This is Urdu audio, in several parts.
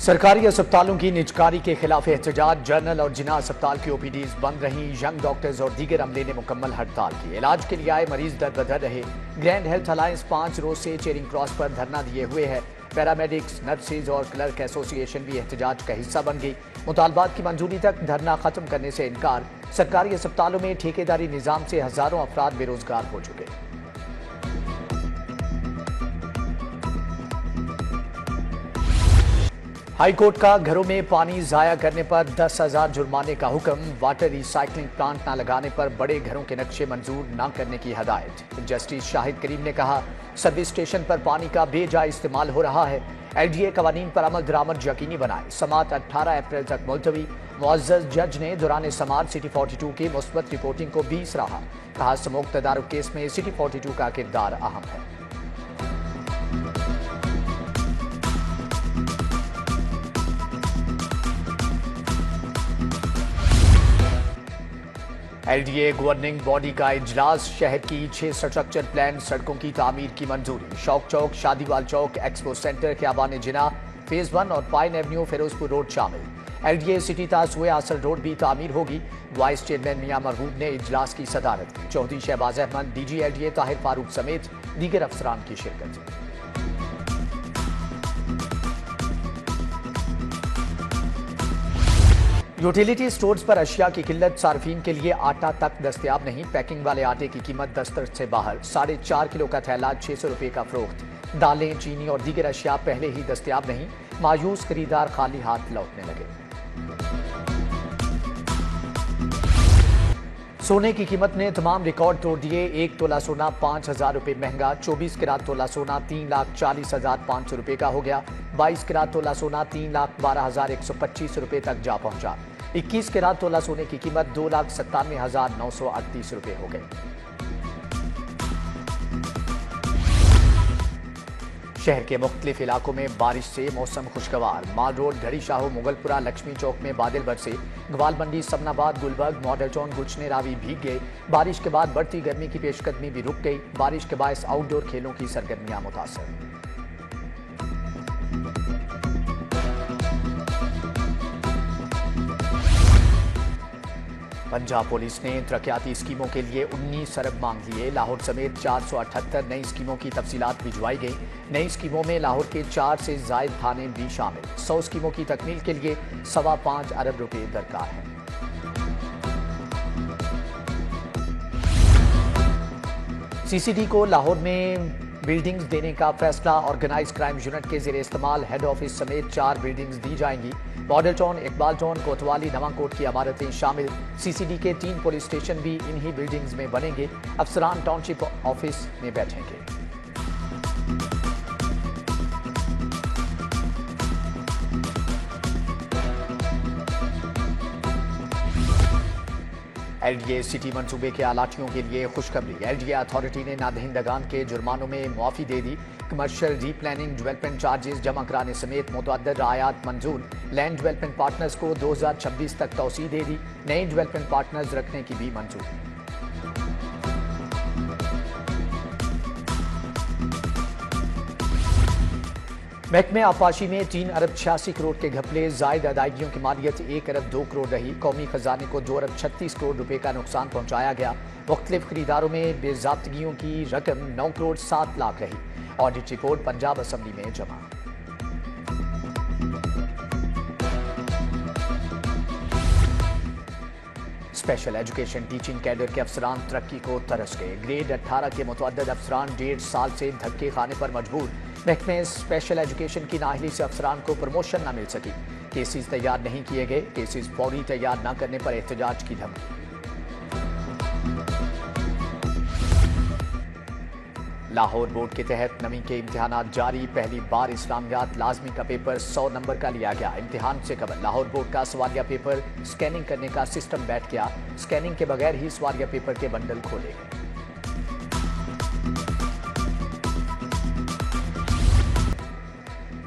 سرکاری اسپتالوں کی نجکاری کے خلاف احتجاج، جنرل اور جناح اسپتال کی OPDs بند رہیں، ینگ ڈاکٹرز اور دیگر عملے نے مکمل ہڑتال کی۔ علاج کے لیے آئے مریض در بدر رہے۔ گرینڈ ہیلتھ الائنس 5 روز سے چیرنگ کراس پر دھرنا دیے ہوئے ہے۔ پیرامیڈکس، نرسز اور کلرک ایسوسی ایشن بھی احتجاج کا حصہ بن گئی۔ مطالبات کی منظوری تک دھرنا ختم کرنے سے انکار۔ سرکاری اسپتالوں میں ٹھیکیداری نظام سے ہزاروں افراد بے روزگار ہو چکے۔ ہائی کورٹ کا گھروں میں پانی ضائع کرنے پر 10,000 جرمانے کا حکم، واٹر ری سائیکلنگ پلانٹ نہ لگانے پر بڑے گھروں کے نقشے منظور نہ کرنے کی ہدایت۔ جسٹس شاہد کریم نے کہا، سروس اسٹیشن پر پانی کا بے جا استعمال ہو رہا ہے، LDA قوانین پر عمل درآمد یقینی بنائے۔ سماعت 18 اپریل تک ملتوی۔ معزز جج نے دوران سماعت سٹی 42 کی مثبت رپورٹنگ کو 20 رہا، کہا سموک تدارک کیس میں سٹی 42 کا کردار اہم ہے۔ LDA گورننگ باڈی کا اجلاس، شہر کی 6 اسٹرکچر پلان سڑکوں کی تعمیر کی منظوری۔ شوق چوک، شادیوال چوک، ایکسپو سینٹر، خیابان جناح، فیز 1 اور پائن ایونیو فیروز پور روڈ شامل۔ LDA سٹی تاسوئے آسر روڈ بھی تعمیر ہوگی۔ وائس چیئرمین میاں مرغوب نے اجلاس کی صدارت کی۔ چودھری شہباز احمد، DG LDA طاہر فاروق سمیت دیگر افسران کی شرکت۔ یوٹیلیٹی سٹورز پر اشیاء کی قلت، صارفین کے لیے آٹا تک دستیاب نہیں۔ پیکنگ والے آٹے کی قیمت دستر سے باہر، 4.5 کلو کا تھیلا 600 روپے کا فروخت۔ دالیں، چینی اور دیگر اشیاء پہلے ہی دستیاب نہیں، مایوس خریدار خالی ہاتھ لوٹنے لگے۔ سونے کی قیمت نے تمام ریکارڈ توڑ دیے۔ 1 تولہ سونا 5,000 روپے مہنگا، 24 کیرات تولہ سونا 3,40,500 روپے کا ہو گیا۔ 22 کیرات تولہ سونا 3,12,125 روپے تک جا پہنچا۔ 21 کیرات تولہ سونے کی قیمت 2,97,938 روپے ہو گئی۔ شہر کے مختلف علاقوں میں بارش سے موسم خوشگوار۔ مال روڈ، گھڑی شاہو، مغل پورہ، لکشمی چوک میں بادل برسے۔ گوال منڈی، سمن آباد، گلبرگ، ماڈل ٹاؤن، گلشن راوی بھیگ گئے۔ بارش کے بعد بڑھتی گرمی کی پیش قدمی بھی رک گئی۔ بارش کے باعث آؤٹ ڈور کھیلوں کی سرگرمیاں متاثر۔ پنجاب پولیس نے ترقیاتی اسکیموں کے لیے 19 ارب مانگ لیے۔ لاہور سمیت 478 نئی اسکیموں کی تفصیلات بھجوائی گئیں۔ نئی اسکیموں میں لاہور کے 4 سے زائد تھانے بھی شامل۔ 100 اسکیموں کی تکمیل کے لیے 5.25 ارب روپے درکار ہیں۔ CCD کو لاہور میں بلڈنگز دینے کا فیصلہ، آرگنائز کرائم یونٹ کے زیر استعمال ہیڈ آفس سمیت 4 بلڈنگز دی جائیں گی۔ ماڈل ٹاؤن، اقبال ٹاؤن، کوتوالی، نواں کوٹ کی عمارتیں شامل۔ CCD کے 3 پولیس اسٹیشن بھی انہی بلڈنگز میں بنیں گے۔ افسران ٹاؤن شپ آفس میں بیٹھیں گے۔ LDA سٹی منصوبے کے الاٹیوں کے لیے خوشخبری۔ LDA اتھارٹی نے نادہندگان کے جرمانوں میں معافی دے دی۔ کمرشل ری پلاننگ ڈیولپمنٹ چارجز جمع کرانے سمیت متعدد رعایات منظور۔ لینڈ ڈیولپمنٹ پارٹنرز کو 2026 تک توسیع دے دی۔ نئے ڈیولپمنٹ پارٹنرز رکھنے کی بھی منظوری۔ محکمہ آبپاشی میں 3 ارب 86 کروڑ کے گھپلے، زائد ادائیگیوں کی مالیت 1 ارب 2 کروڑ رہی۔ قومی خزانے کو 2 ارب 36 کروڑ روپے کا نقصان پہنچایا گیا۔ مختلف خریداروں میں بے ضابطگیوں کی رقم 9 کروڑ 7 لاکھ رہی۔ آڈٹ رپورٹ پنجاب اسمبلی میں جمع۔ اسپیشل ایجوکیشن ٹیچنگ کیڈر کے افسران ترقی کو ترس گئے۔ گریڈ 18 کے متعدد افسران 1.5 سال سے دھکے کھانے پر مجبور۔ محکمہ اسپیشل ایجوکیشن کی نااہلی سے افسران کو پروموشن نہ مل سکی۔ کیسز تیار نہیں کیے گئے۔ کیسز فوری تیار نہ کرنے پر احتجاج کی دھمکی۔ لاہور بورڈ کے تحت نویں کے امتحانات جاری۔ پہلی بار اسلامیات لازمی کا پیپر 100 نمبر کا لیا گیا۔ امتحان سے قبل لاہور بورڈ کا سوالیہ پیپر سکیننگ کرنے کا سسٹم بیٹھ گیا۔ سکیننگ کے بغیر ہی سوالیہ پیپر کے بنڈل کھولے گئے۔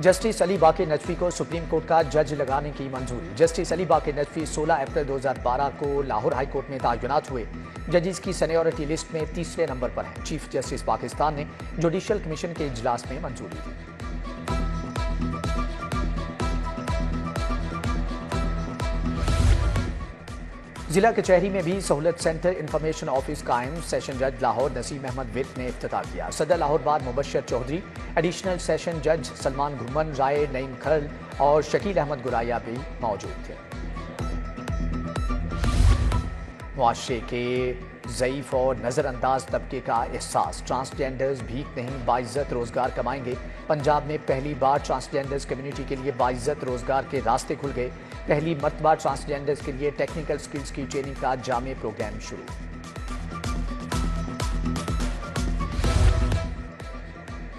جسٹس علی باقر نجفی کو سپریم کورٹ کا جج لگانے کی منظوری۔ جسٹس علی باقر نجفی 16 اپریل 2012 کو لاہور ہائی کورٹ میں تعینات ہوئے۔ ججز کی سینیورٹی لسٹ میں 3رے نمبر پر ہیں۔ چیف جسٹس پاکستان نے جوڈیشل کمیشن کے اجلاس میں منظوری دی۔ ضلع کچہری میں بھی سہولت سینٹر انفارمیشن آفس قائم. سیشن جج لاہور نسیم احمد وت نے افتتاح کیا. صدر لاہور بار مبشر چودھری، ایڈیشنل سیشن جج سلمان گھمن رائے، نعیم کھرل اور شکیل احمد گرائیا بھی موجود تھے. معاشرے کے ضعیف اور نظر انداز طبقے کا احساس، ٹرانسجینڈرز بھیک نہیں باعزت روزگار کمائیں گے. پنجاب میں پہلی بار ٹرانسجینڈرز کمیونٹی کے لیے باعزت روزگار کے راستے کھل گئے. پہلی مرتبہ ٹرانسجینڈرز کے لیے ٹیکنیکل سکلز کی ٹریننگ کا جامع پروگرام شروع.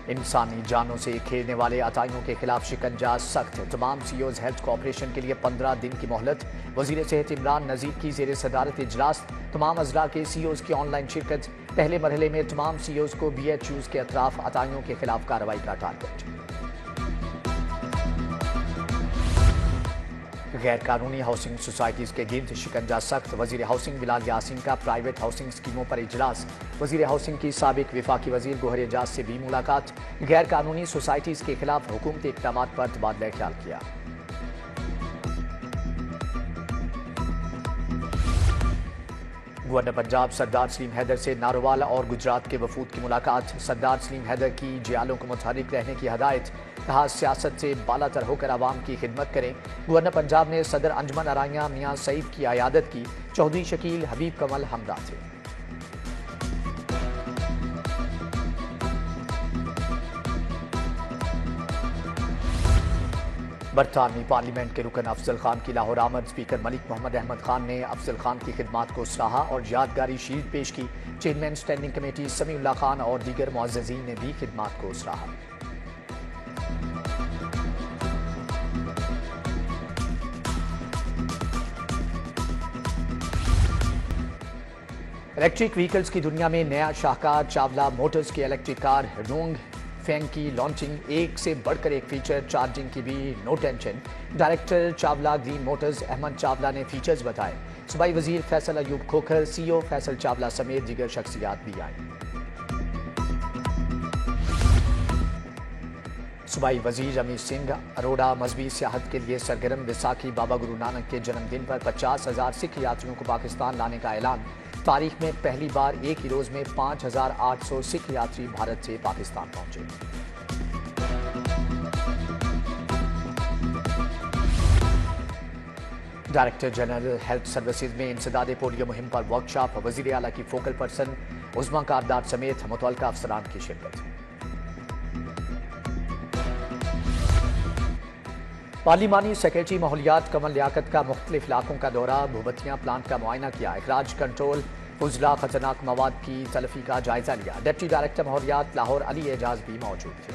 انسانی جانوں سے کھیلنے والے عطائیوں کے خلاف شکنجہ سخت. تمام سی اوز ہیلتھ کوآپریشن کے لیے 15 دن کی مہلت. وزیر صحت عمران نذیر کی زیر صدارت اجلاس. تمام اضلاع کے سی اوز کی آن لائن شرکت. پہلے مرحلے میں تمام سی اوز کو بی ایچ یوز کے اطراف عطائیوں کے خلاف کارروائی کا ٹارگٹ. غیر قانونی ہاؤسنگ سوسائٹیز کے گرد شکنجہ سخت. وزیر ہاؤسنگ بلال یاسین کا پرائیویٹ ہاؤسنگ اسکیموں پر اجلاس. وزیر ہاؤسنگ کی سابق وفاقی وزیر گوہر اعجاز سے بھی ملاقات. غیر قانونی سوسائٹیز کے خلاف حکومتی اقدامات پر تبادلہ خیال کیا. گورنر پنجاب سردار سلیم حیدر سے ناروال اور گجرات کے وفود کی ملاقات. سردار سلیم حیدر کی جیالوں کو متحرک رہنے کی ہدایت. کہا سیاست سے بالا تر ہو کر عوام کی خدمت کریں. گورنر پنجاب نے صدر انجمن ارائیاں میاں سعید کی عیادت کی. چودھری شکیل حبیب کمل ہمراہ تھے. برطانوی پارلیمنٹ کے رکن افضل خان کی لاہور آمد. اسپیکر ملک محمد احمد خان نے افضل خان کی خدمات کو سراہا اور یادگاری شیلڈ پیش کی. چیئرمین اسٹینڈنگ کمیٹی سمیع اللہ خان اور دیگر معززین نے بھی خدمات کو سراہا. الیکٹرک وہیکلز کی دنیا میں نیا شاہکار. چاولہ موٹرز کی الیکٹرک کار رونگ فینگ کی لانچنگ. ایک سے بڑھ کر ایک فیچر. چارجنگ کی بھی no tension. Director Chawla green motors Ahmed Chawla نے فیچرز بتائے. صوبائی وزیر فیصل ایوب کھوکھر، سی او فیصل چاولہ سمیت دیگر شخصیات بھی آئیں. صوبائی وزیر رمیش سنگھ اروڑہ مذہبی سیاحت کے لیے سرگرم. وساکھی بابا گرو نانک کے جنم دن پر 50,000 سکھ یاتریوں کو پاکستان لانے کا اعلان. تاریخ میں پہلی بار ایک ہی روز میں 5,800 سکھ یاتری بھارت سے پاکستان پہنچے. ڈائریکٹر جنرل ہیلتھ سروسز میں انسداد پولیو مہم پر ورکشاپ. وزیر اعلیٰ کی فوکل پرسن عظمیٰ کاردار سمیت متعلقہ افسران کی شرکت. پارلیمانی سیکرٹری ماحولیات کمل لیاقت کا مختلف علاقوں کا دورہ. بھوبتیاں پلانٹ کا معائنہ کیا. اخراج کنٹرول فضلہ خطرناک مواد کی تلفی کا جائزہ لیا. ڈپٹی ڈائریکٹر ماحولیات لاہور علی اعجاز بھی موجود تھے.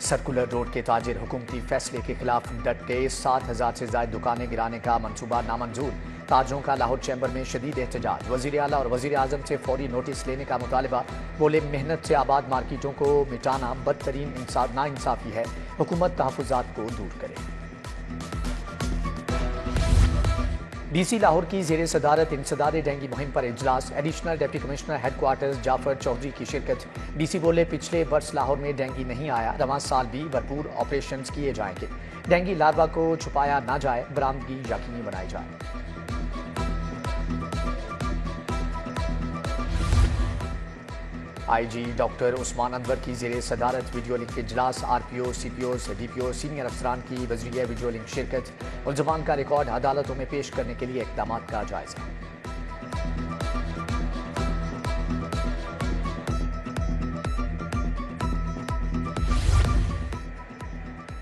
سرکولر روڈ کے تاجر حکومتی فیصلے کے خلاف ڈٹ گئے. 7,000 سے زائد دکانیں گرانے کا منصوبہ نامنظور. تاجروں کا لاہور چیمبر میں شدید احتجاج. وزیر اعلیٰ اور وزیر اعظم سے فوری نوٹس لینے کا مطالبہ. بولے محنت سے آباد مارکیٹوں کو مٹانا بدترین ناانصافی ہے. حکومت تحفظات کو دور کرے. ڈی سی لاہور کی زیر صدارت انسداد ڈینگی مہم پر اجلاس. Additional deputy commissioner headquarters Jafar Chaudhry کی شرکت. ڈی سی بولے پچھلے برس لاہور میں ڈینگی نہیں آیا. رواں سال بھی بھرپور آپریشنز کیے جائیں گے. ڈینگی لاروا کو چھپایا نہ جائے. برآمدگی یقینی بنائی جائے. آئی جی ڈاکٹر عثمان انور کی زیر صدارت ویڈیو لنک اجلاس. آر پی او، سی پی اوز، ڈی پی او، سینئر افسران کی وزریہ ویڈیو لنک شرکت. ملزمان کا ریکارڈ عدالتوں میں پیش کرنے کے لیے اقدامات کا جائزہ.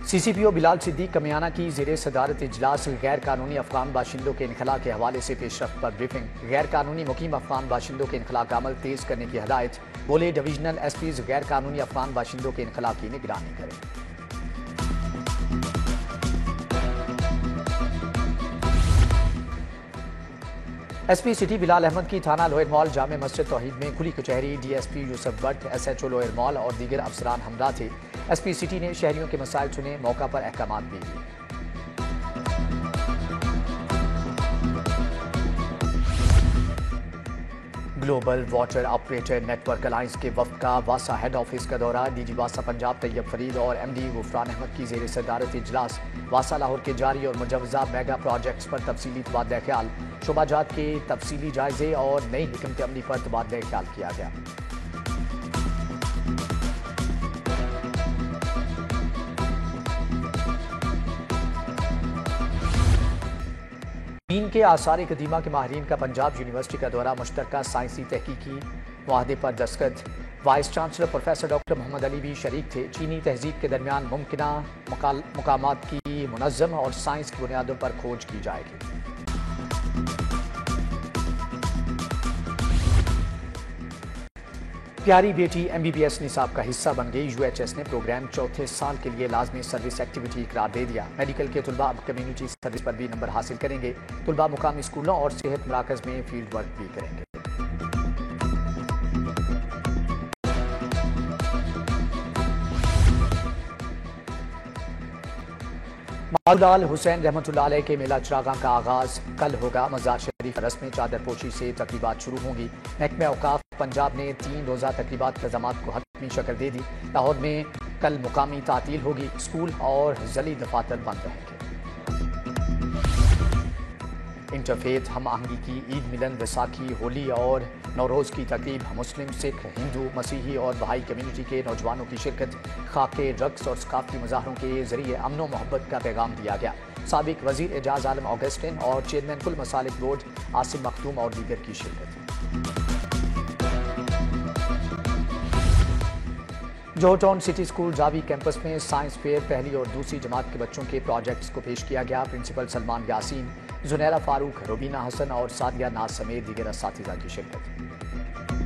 سی سی پی او بلال صدیق کمیانہ کی زیر صدارت اجلاس. غیر قانونی افغان باشندوں کے انخلاء کے حوالے سے پیش رفت پر بریفنگ. غیر قانونی مقیم افغان باشندوں کے انخلاء کا عمل تیز کرنے کی ہدایت. بولے ڈویژنل ایس پیز غیر قانونی افغان باشندوں کے انخلاء کی نگرانی کریں. ایس پی سٹی بلال احمد کی تھانہ لوئر مال جامع مسجد توحید میں کھلی کچہری. D S P Yousuf Butt, S H O lower mall اور دیگر افسران ہمراہ تھے. ایس پی سٹی نے شہریوں کے مسائل سنے. موقع پر احکامات بھی لیے. Global water operator network alliance کے وفد کا واسا ہیڈ آفس کا دورہ۔ ڈی جی واسا پنجاب طیب فرید اور ایم ڈی غفران احمد کی زیر صدارت اجلاس۔ واسا لاہور کے جاری اور مجوزہ میگا پروجیکٹس پر تفصیلی تبادلہ خیال، شعبہ جات کے تفصیلی جائزے اور نئی حکمت عملی پر تبادلہ خیال کیا گیا۔ چین کے آثار قدیمہ کے ماہرین کا پنجاب یونیورسٹی کا دورہ، مشترکہ سائنسی تحقیقی معاہدے پر دستخط۔ وائس چانسلر پروفیسر ڈاکٹر محمد علی بھی شریک تھے۔ چینی تہذیب کے درمیان ممکنہ مقامات کی منظم اور سائنس کی بنیادوں پر کھوج کی جائے گی۔ پیاری بیٹی ایم بی بی ایس نصاب کا حصہ بن گئی۔ یو ایچ ایس نے پروگرام چوتھے سال کے لیے لازمی سروس ایکٹیویٹی قرار دے دیا۔ میڈیکل کے طلباء اب کمیونٹی سروس پر بھی نمبر حاصل کریں گے۔ طلباء مقامی اسکولوں اور صحت مراکز میں فیلڈ ورک بھی کریں گے۔ مولال حسین رحمۃ اللہ علیہ کے میلہ چراغاں کا آغاز کل ہوگا۔ مزار شریف رسم چادر پوشی سے تقریبات شروع ہوں گی۔ محکمہ اوقاف پنجاب نے 3 روزہ تقریبات انتظامات کو حتمی شکل دے دی۔ لاہور میں کل مقامی تعطیل ہوگی۔ اسکول اور ضلعی دفاتر بند رہیں گے۔ انٹرفیتھ ہم آہنگی کی عید ملن، ویساکھی، ہولی اور نوروز کی تقریب، مسلم، سکھ، ہندو، مسیحی اور بہائی کمیونٹی کے نوجوانوں کی شرکت۔ خاکے، رقص اور ثقافتی مظاہروں کے ذریعے امن و محبت کا پیغام دیا گیا۔ سابق وزیر اعجاز عالم آگسٹن اور چیئرمین کل مسالک بورڈ عاصم مختوم اور دیگر کی شرکت۔ جوہر ٹاؤن سٹی اسکول جاوی کیمپس میں سائنس فیئر، پہلی اور دوسری جماعت کے بچوں کے پروجیکٹس کو پیش کیا گیا۔ پرنسپل سلمان یاسین، زنیرہ فاروق، روبینہ حسن اور سعدیہ ناز سمیت دیگر اساتذہ کی شرکت۔